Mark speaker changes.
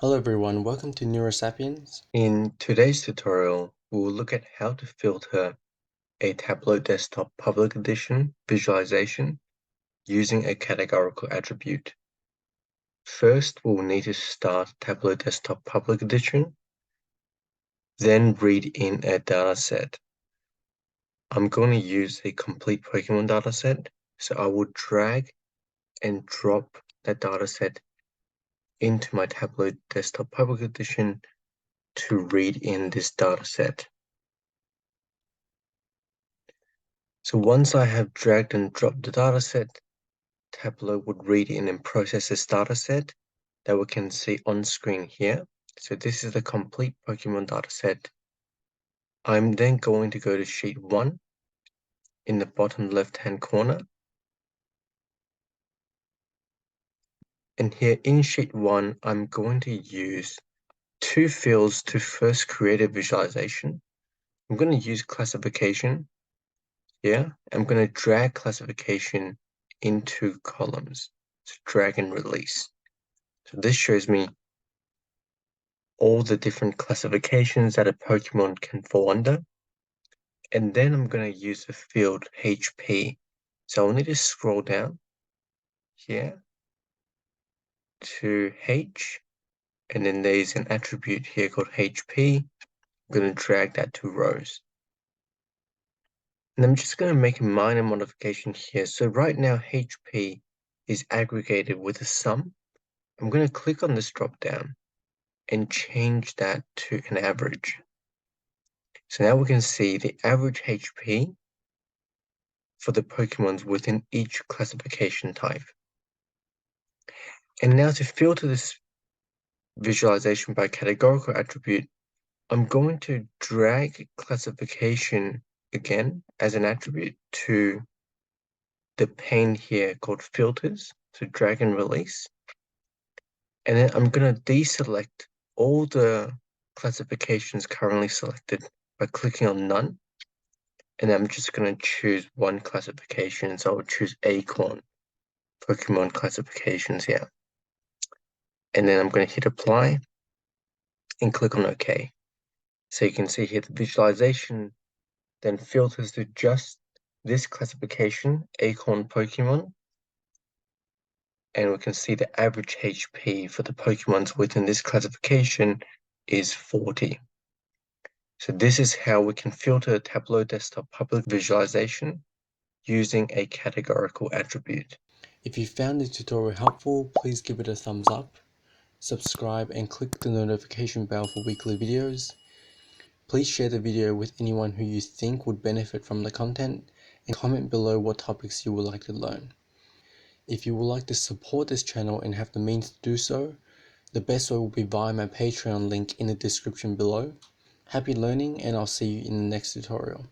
Speaker 1: Hello everyone, welcome to Neurasapiens.
Speaker 2: In today's tutorial, we will look at how to filter a Tableau Desktop Public Edition visualization using a categorical attribute. First, we'll need to start Tableau Desktop Public Edition, then read in a dataset. I'm going to use a Complete Pokémon dataset, so I will drag and drop that dataset into my Tableau Desktop Public Edition to read in this dataset. So once I have dragged and dropped the dataset, Tableau would read in and process this dataset that we can see on screen here. So this is the complete Pokemon dataset. I'm then going to go to sheet 1 in the bottom left-hand corner. And here in sheet 1, I'm going to use two fields to first create a visualization. I'm going to use classification here. I'm going to drag classification into columns. So drag and release. So this shows me all the different classifications that a Pokemon can fall under. And then I'm going to use the field HP. So I'll need to scroll down here to H, and then there's an attribute here called HP. I'm going to drag that to rows. And I'm just going to make a minor modification here. So right now HP is aggregated with a sum. I'm going to click on this drop down and change that to an average. So now we can see the average HP for the Pokemons within each classification type. And now to filter this visualization by categorical attribute, I'm going to drag classification again as an attribute to the pane here called filters. So drag and release. And then I'm going to deselect all the classifications currently selected by clicking on none. And I'm just going to choose one classification. So I'll choose Acorn Pokemon classifications here. And then I'm going to hit apply and click on OK. So you can see here the visualization then filters to just this classification, Acorn Pokemon. And we can see the average HP for the Pokemons within this classification is 40. So this is how we can filter a Tableau Desktop Public visualization using a categorical attribute.
Speaker 1: If you found this tutorial helpful, please give it a thumbs up, subscribe and click the notification bell for weekly videos. Please share the video with anyone who you think would benefit from the content and comment below what topics you would like to learn. If you would like to support this channel and have the means to do so, the best way will be via my Patreon link in the description below. Happy learning, and I'll see you in the next tutorial.